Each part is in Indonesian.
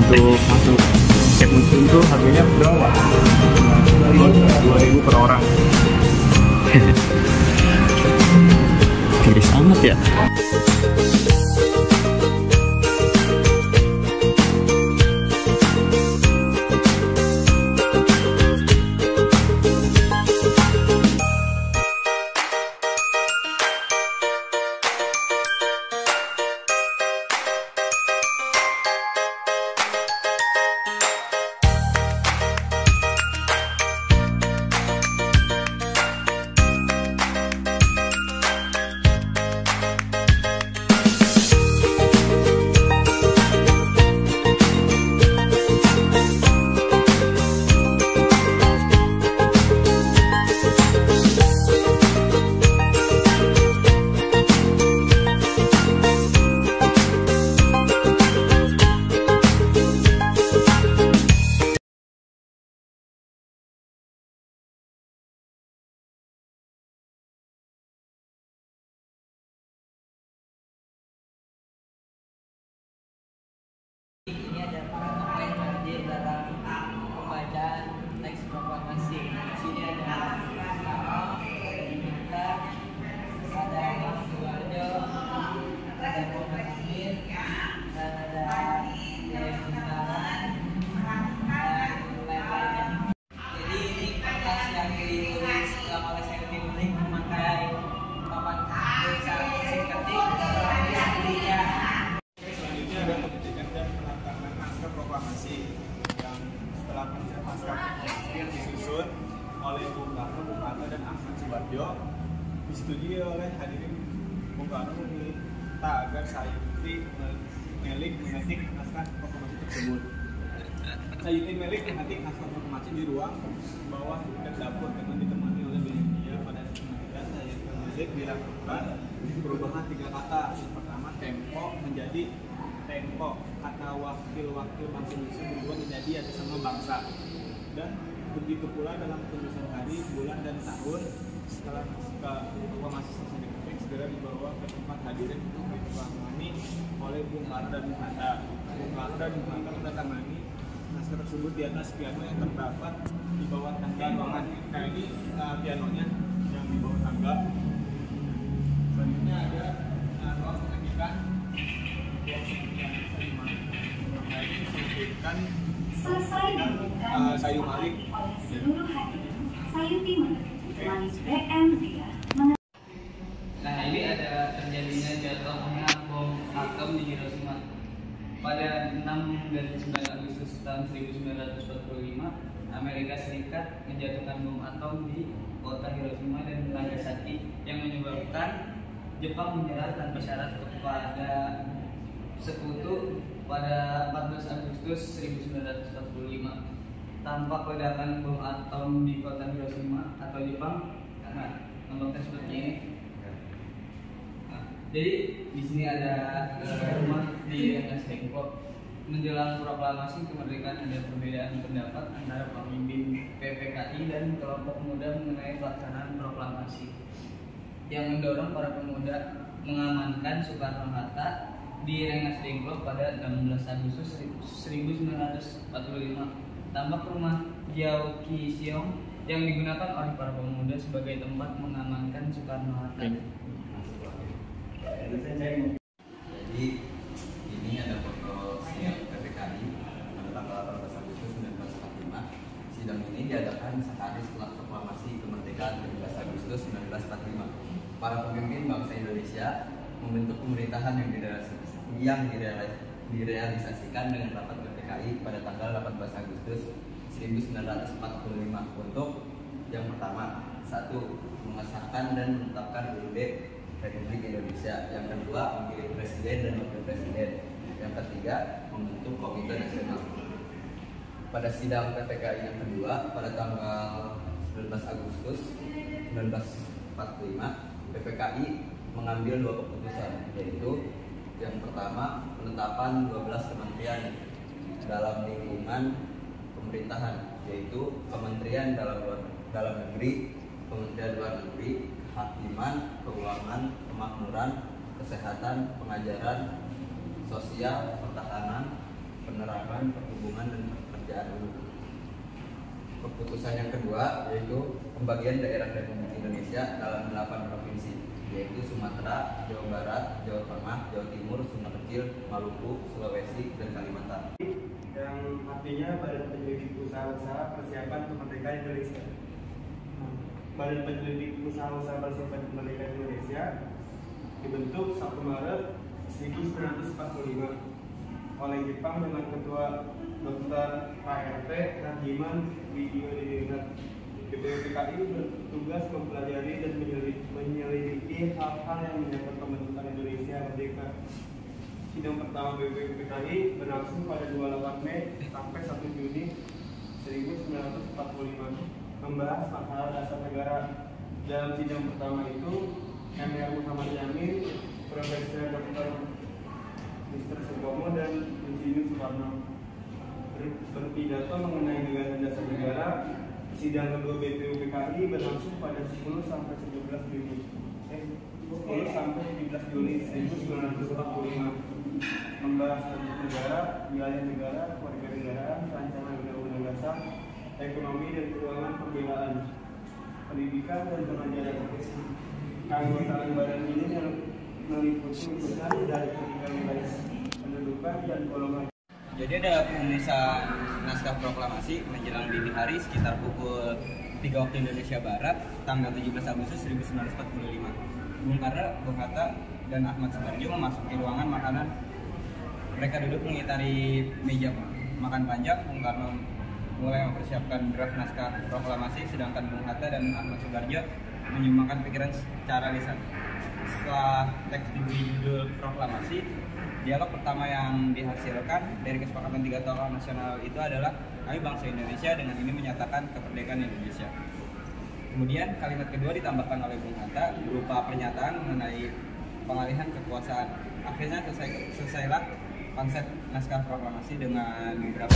untuk masuk camp muslim tuh harganya berapa? 2.000 per orang. Tiris amat ya. Ini ada yang hadir dalam pembacaan teks proklamasi. Di sini ada kita, ada Suwarjo, ada Muhammad Amin, dan ada Dewi Gunawan, dan lain-lainnya. Jadi ini kertas yang ditulis oleh saya Timling memakai papan tulisan ketik sendirinya. Proklamasi yang setelah pasca proklamasi yang disusun oleh Bung Karno, Bung Hatta dan Ahmad Suwarjo, disetujui oleh hadirin. Bung Karno meminta agar Sayuti Melik mengetik naskah proklamasi tersebut. Sayuti Melik mengetik naskah proklamasi di ruang bawah dekat dapur dengan ditemani oleh Belindia. Pada kemudian Sayuti Melik dilakukan perubahan 3 kata. Yang pertama tempo menjadi tempo, kata wakil-wakil bangsa Indonesia berubah menjadi atas nama bangsa. Dan begitu pula dalam penulisan hari, bulan, dan tahun setelah proklamasi selesai diketik, segera dibawa ke tempat hadirin untuk ditangani oleh Bung Karno dan Bung Hatta. Bung Karno dan Bung Hatta menandatangani naskah tersebut di atas piano yang terdapat di bawah tangga ruangan. Nah ini pianonya yang di bawah tangga. Selanjutnya ada ruang pengetikkan. Selesai diumumkan Sayu Malik seluruh hadirin, Sayuti Melik BM dia. Nah ini ada terjadinya jatuhnya bom atom di Hiroshima pada 6 dan 9 Agustus tahun 1945. Amerika Serikat menjatuhkan bom atom di kota Hiroshima dan Nagasaki yang menyebabkan Jepang menyerah tanpa syarat kepada sekutu pada 14 Agustus 1945. Tanpa ledakan bom atom di kota Hiroshima atau Jepang, karena nampaknya seperti ini. Nah, jadi di sini ada rumah di Rengas Dengklok. Menjelang proklamasi kemerdekaan ada perbedaan pendapat antara pemimpin PPKI dan kelompok pemuda mengenai pelaksanaan proklamasi yang mendorong para pemuda mengamankan Soekarno-Hatta di Rengas Dengklok pada 16 Agustus 1945. Tampak rumah Jiao Ki Siong yang digunakan oleh para pemuda sebagai tempat mengamankan Soekarno-Hatta. Jadi ini ada foto siap PPKI pada tanggal 18 Agustus 1945. Sidang ini diadakan sehari setelah proklamasi kemerdekaan 17 Agustus 1945. Para pemimpin bangsa Indonesia membentuk pemerintahan yang direalisasikan dengan rapat PPKI pada tanggal 18 Agustus 1945 untuk yang pertama, 1. Mengesahkan dan menetapkan UUD Republik Indonesia. Yang kedua, memilih presiden dan wakil presiden. Yang ketiga, membentuk komite nasional. Pada sidang PPKI yang kedua pada tanggal 19 Agustus 1945, PPKI mengambil 2 keputusan, yaitu yang pertama, penetapan 12 kementerian dalam lingkungan pemerintahan, yaitu Kementerian Dalam Negeri, Kementerian Luar Negeri, Kehakiman, Keuangan, Kemakmuran, Kesehatan, Pengajaran, Sosial, Pertahanan, penerapan perhubungan dan pekerjaan umum. Keputusan yang kedua yaitu pembagian daerah Republik Indonesia dalam 8 provinsi, yaitu Sumatera, Jawa Barat, Jawa Tengah, Jawa Timur, Sunda Kecil, Maluku, Sulawesi, dan Kalimantan. Yang artinya Badan Penyelidik Usaha-Usaha Persiapan Kemerdekaan Indonesia. Badan Penyelidik Usaha-Usaha Persiapan Kemerdekaan Indonesia dibentuk 1 Maret 1945 oleh Jepang dengan Ketua Dr. KRT Rajiman Widyodayono. BPUPKI bertugas mempelajari dan menyelidiki hal-hal yang menyangkut pembentukan Indonesia merdeka. Sidang pertama BPUPKI berlangsung pada 28 Mei sampai 1 Juni 1945, membahas masalah dasar negara. Dalam sidang pertama itu, MR Muhammad Yamin, Profesor Dr. Mr. Supomo dan Insinyur Soekarno berpidato mengenai gagasan dasar negara. Sidang kedua BPUPKI berlangsung pada 10 sampai 17 Juni 1945, membahas tentang negara, wilayah negara, kewarganegaraan, rancangan undang-undang dasar, ekonomi dan keuangan, pembelaan, pendidikan dan pengajaran. Anggota badan ini yang meliputi urusan dari ketiga wilayah pendudukan dan golongan. Jadi ada perumusan naskah proklamasi menjelang dini hari sekitar pukul 3 waktu Indonesia Barat, tanggal 17 Agustus 1945. Bung Karno, Bung Hatta, dan Ahmad Subarjo memasuki ruangan makanan. Mereka duduk mengitari meja makan panjang. Bung Karno mulai mempersiapkan draft naskah proklamasi, sedangkan Bung Hatta dan Ahmad Subarjo menyumbangkan pikiran secara lisan. Setelah teks diberi judul proklamasi, dialog pertama yang dihasilkan dari kesepakatan 3 tokoh nasional itu adalah kami bangsa Indonesia dengan ini menyatakan kemerdekaan Indonesia. Kemudian kalimat kedua ditambahkan oleh Bung Hatta berupa pernyataan mengenai pengalihan kekuasaan. Akhirnya selesailah konsep naskah proklamasi dengan beberapa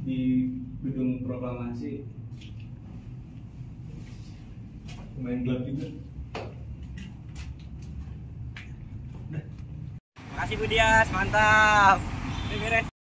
di gedung proklamasi. Lumayan gelap juga. Makasih Bu Dias, mantap. Ini beres.